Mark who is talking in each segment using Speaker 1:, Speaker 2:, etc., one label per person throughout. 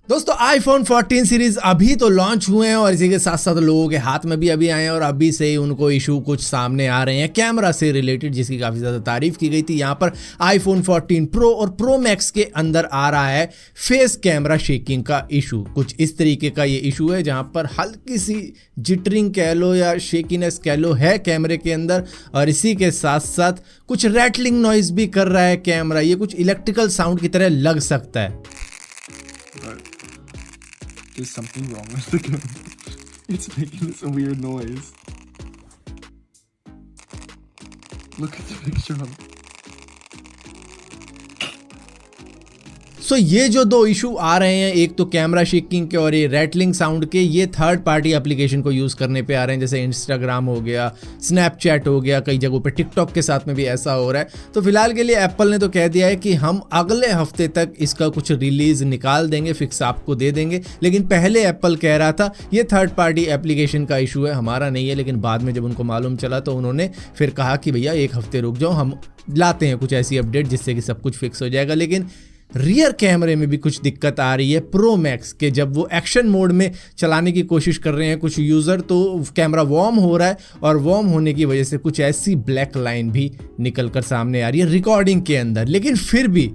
Speaker 1: दोस्तों iPhone 14 series अभी तो लॉन्च हुए हैं और इसी के साथ साथ लोगों के हाथ में भी अभी आए हैं और अभी से ही उनको इशू कुछ सामने आ रहे हैं कैमरा से रिलेटेड, जिसकी काफ़ी ज़्यादा तारीफ की गई थी। यहाँ पर आईफोन 14 प्रो और प्रो मैक्स के अंदर आ रहा है फेस कैमरा शेकिंग का इशू। कुछ इस तरीके का ये इशू है जहाँ पर हल्की सी जिटरिंग कह लो या शेकीनेस कह लो है कैमरे के अंदर, और इसी के साथ साथ कुछ रैटलिंग नॉइज भी कर रहा है कैमरा। ये कुछ इलेक्ट्रिकल साउंड की तरह लग सकता है।
Speaker 2: There's something wrong with the camera. It's making this weird noise. Look at the picture of it.
Speaker 1: सो ये जो दो इशू आ रहे हैं, एक तो कैमरा शेकिंग के और ये रैटलिंग साउंड के, ये थर्ड पार्टी एप्लीकेशन को यूज़ करने पे आ रहे हैं, जैसे इंस्टाग्राम हो गया, स्नैपचैट हो गया, कई जगहों पे टिकटॉक के साथ में भी ऐसा हो रहा है। तो फिलहाल के लिए एप्पल ने तो कह दिया है कि हम अगले हफ्ते तक इसका कुछ रिलीज निकाल देंगे, फिक्स आपको दे देंगे। लेकिन पहले एप्पल कह रहा था ये थर्ड पार्टी एप्लीकेशन का इशू है, हमारा नहीं है। लेकिन बाद में जब उनको मालूम चला तो उन्होंने फिर कहा कि भैया एक हफ्ते रुक जाओ, हम लाते हैं कुछ ऐसी अपडेट जिससे कि सब कुछ फिक्स हो जाएगा। लेकिन रियर कैमरे में भी कुछ दिक्कत आ रही है प्रो मैक्स के। जब वो एक्शन मोड में चलाने की कोशिश कर रहे हैं कुछ यूज़र, तो कैमरा वार्म हो रहा है और वार्म होने की वजह से कुछ ऐसी ब्लैक लाइन भी निकल कर सामने आ रही है रिकॉर्डिंग के अंदर। लेकिन फिर भी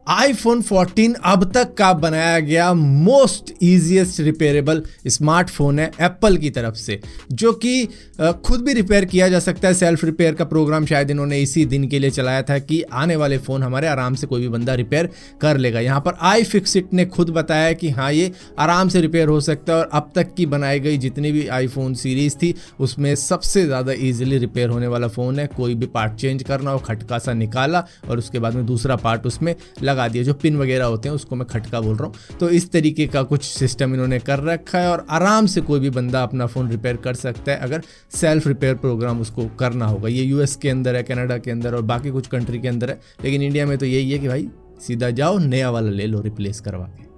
Speaker 1: आईफोन 14 अब तक का बनाया गया मोस्ट ईजीएस्ट रिपेयरेबल स्मार्टफोन है एप्पल की तरफ से, जो कि खुद भी रिपेयर किया जा सकता है। सेल्फ रिपेयर का प्रोग्राम शायद इन्होंने इसी दिन के लिए चलाया था कि आने वाले फ़ोन हमारे आराम से कोई भी बंदा रिपेयर कर लेगा। यहाँ पर iFixit ने खुद बताया कि हाँ ये आराम से रिपेयर हो सकता है, और अब तक की बनाई गई जितनी भी आईफोन सीरीज़ थी उसमें सबसे ज़्यादा ईजिली रिपेयर होने वाला फ़ोन है। कोई भी पार्ट चेंज करना हो, खटका सा निकाला और उसके बाद में दूसरा पार्ट उसमें लगा दिया, जो पिन वगैरह होते हैं उसको मैं खटका बोल रहा हूँ। तो इस तरीके का कुछ सिस्टम इन्होंने कर रखा है और आराम से कोई भी बंदा अपना फ़ोन रिपेयर कर सकता है अगर सेल्फ रिपेयर प्रोग्राम उसको करना होगा। ये यूएस के अंदर है, कनाडा के अंदर और बाकी कुछ कंट्री के अंदर है, लेकिन इंडिया में तो यही है कि भाई सीधा जाओ नया वाला ले लो रिप्लेस करवा के।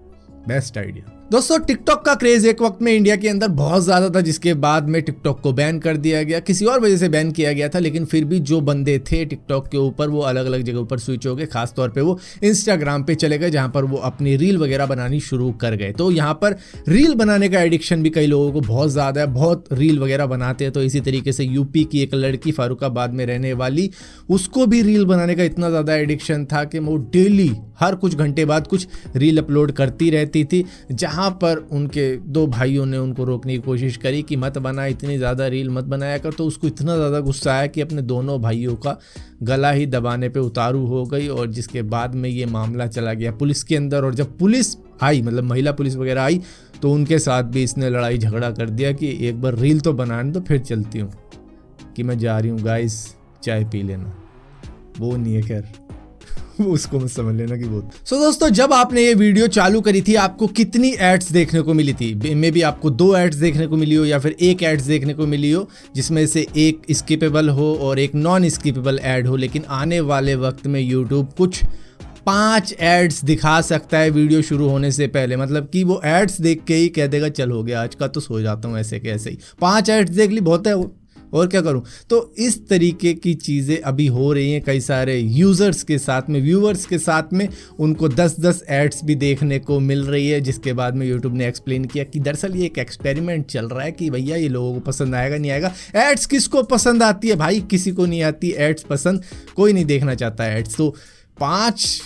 Speaker 1: Best idea. दोस्तों टिकटॉक का क्रेज एक वक्त में इंडिया के अंदर बहुत ज़्यादा था, जिसके बाद में टिकटॉक को बैन कर दिया गया, किसी और वजह से बैन किया गया था। लेकिन फिर भी जो बंदे थे टिकटॉक के ऊपर वो अलग अलग जगहों पर स्विच हो गए, खासतौर पे वो इंस्टाग्राम पे चले गए जहाँ पर वो अपनी रील वगैरह बनानी शुरू कर गए। तो यहाँ पर रील बनाने का एडिक्शन भी कई लोगों को बहुत ज़्यादा है, बहुत रील वगैरह बनाते हैं। तो इसी तरीके से यूपी की एक लड़की फारुखाबाद में रहने वाली, उसको भी रील बनाने का इतना ज़्यादा एडिक्शन था कि वो डेली हर कुछ घंटे बाद कुछ रील अपलोड करती रहती थी, जहाँ पर उनके दो भाइयों ने उनको रोकने की कोशिश करी कि मत बना, इतनी ज़्यादा रील मत बनाया कर। तो उसको इतना ज़्यादा गुस्सा आया कि अपने दोनों भाइयों का गला ही दबाने पे उतारू हो गई, और जिसके बाद में ये मामला चला गया पुलिस के अंदर। और जब पुलिस आई, मतलब महिला पुलिस वगैरह आई, तो उनके साथ भी इसने लड़ाई झगड़ा कर दिया कि एक बार रील तो बनाने दो फिर चलती हूँ, कि मैं जा रही हूँ गाइस चाय पी लेना। वो नहीं है खैर, उसको मत समझ लेना कि बहुत। सो दोस्तों जब आपने ये वीडियो चालू करी थी आपको कितनी एड्स देखने को मिली थी? मे बी आपको 2 एड्स देखने को मिली हो या फिर 1 एड्स देखने को मिली हो, जिसमें से एक स्किपेबल हो और एक नॉन स्किपेबल एड हो। लेकिन आने वाले वक्त में यूट्यूब कुछ 5 एड्स दिखा सकता है वीडियो शुरू होने से पहले। मतलब कि वो एड्स देख के ही कह देगा चल हो गया आज का, तो सो जाता हूँ ऐसे के ऐसे ही। 5 एड्स देख ली बहुत है, और क्या करूं। तो इस तरीके की चीज़ें अभी हो रही हैं कई सारे यूज़र्स के साथ में, व्यूअर्स के साथ में। उनको 10-10 एड्स भी देखने को मिल रही है, जिसके बाद में यूट्यूब ने एक्सप्लेन किया कि दरअसल ये एक एक्सपेरिमेंट चल रहा है कि भैया ये लोगों को पसंद आएगा नहीं आएगा। एड्स किसको पसंद आती है भाई? किसी को नहीं आती एड्स पसंद, कोई नहीं देखना चाहता एड्स। तो 5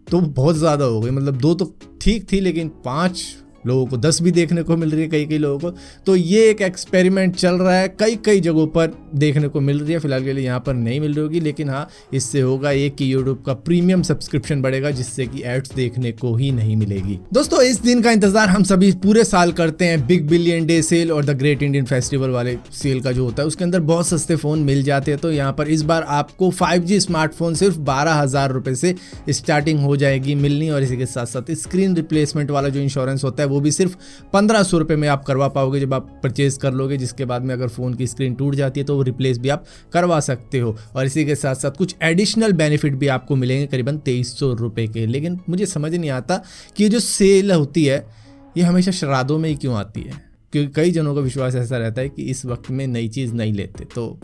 Speaker 1: तो बहुत ज़्यादा हो गई, मतलब 2 तो ठीक थी, लेकिन 5 लोगों को 10 भी देखने को मिल रही है कई लोगों को। तो ये एक एक्सपेरिमेंट चल रहा है, कई जगहों पर देखने को मिल रही है। फिलहाल के लिए यहाँ पर नहीं मिल रही होगी, लेकिन हाँ इससे होगा एक कि यूट्यूब का प्रीमियम सब्सक्रिप्शन बढ़ेगा, जिससे कि एड्स देखने को ही नहीं मिलेगी। दोस्तों इस दिन का इंतजार हम सभी पूरे साल करते हैं, बिग बिलियन डे सेल और द ग्रेट इंडियन फेस्टिवल वाले सेल का जो होता है, उसके अंदर बहुत सस्ते फ़ोन मिल जाते हैं। तो यहाँ पर इस बार आपको 5G स्मार्टफोन सिर्फ 12,000 रुपये से स्टार्टिंग हो जाएगी मिलनी, और इसी के साथ साथ स्क्रीन रिप्लेसमेंट वाला जो इंश्योरेंस होता है वो भी सिर्फ 1500 रुपये में आप करवा पाओगे जब आप परचेज कर लोगे, जिसके बाद में अगर फ़ोन की स्क्रीन टूट जाती है तो वो रिप्लेस भी आप करवा सकते हो। और इसी के साथ साथ कुछ एडिशनल बेनिफिट भी आपको मिलेंगे करीबन 2300 रुपये के। लेकिन मुझे समझ नहीं आता कि ये जो सेल होती है ये हमेशा श्राद्धों में ही क्यों आती है, क्योंकि कई जनों का विश्वास ऐसा रहता है कि इस वक्त में नई चीज़ नहीं लेते। तो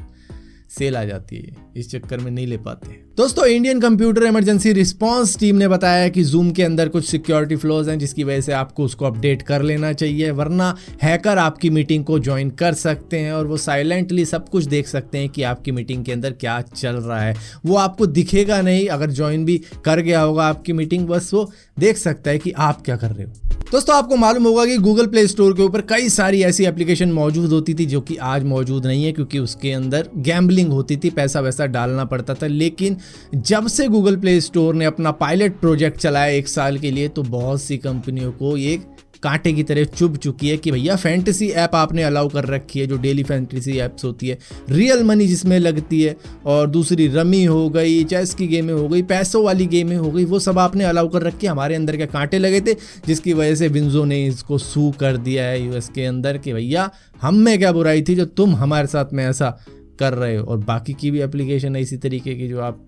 Speaker 1: सेल आ जाती है, इस चक्कर में नहीं ले पाते। दोस्तों, Indian computer emergency response team ने बताया कि जूम के अंदर कुछ सिक्योरिटी फ्लॉज हैं जिसकी वजह से आपको उसको अपडेट कर लेना चाहिए, वरना हैकर आपकी मीटिंग को ज्वाइन कर सकते हैं और वो साइलेंटली सब कुछ देख सकते हैं कि आपकी मीटिंग के अंदर क्या चल रहा है। वो आपको दिखेगा नहीं, अगर ज्वाइन भी कर गया होगा आपकी मीटिंग, बस वो देख सकता है कि आप क्या कर रहे हो। दोस्तों, आपको मालूम होगा कि गूगल प्ले स्टोर के ऊपर कई सारी ऐसी एप्लीकेशन मौजूद होती थी जो कि आज मौजूद नहीं है, क्योंकि उसके अंदर गैम्बलिंग होती थी, पैसा वैसा डालना पड़ता था। लेकिन जब से गूगल प्ले स्टोर ने अपना पायलट प्रोजेक्ट चलाया 1 साल के लिए, तो बहुत सी कंपनियों को एक कांटे की तरह चुभ चुकी है कि भैया फैंटेसी ऐप आपने अलाउ कर रखी है, जो डेली फैंटेसी ऐप्स होती है, रियल मनी जिसमें लगती है, और दूसरी रमी हो गई, चेस की गेमें हो गई, पैसों वाली गेमें हो गई, वो सब आपने अलाउ कर रखी है। हमारे अंदर के कांटे लगे थे, जिसकी वजह से विंजो ने इसको सू कर दिया है यूएस के अंदर कि भैया हम में क्या बुराई थी जो तुम हमारे साथ में ऐसा कर रहे हो। और बाकी की भी एप्लीकेशन है इसी तरीके की जो आप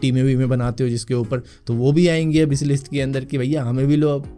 Speaker 1: टीमें वीमें बनाते हो जिसके ऊपर, तो वो भी आएंगी अब इस लिस्ट के अंदर कि भैया हमें भी लो अब।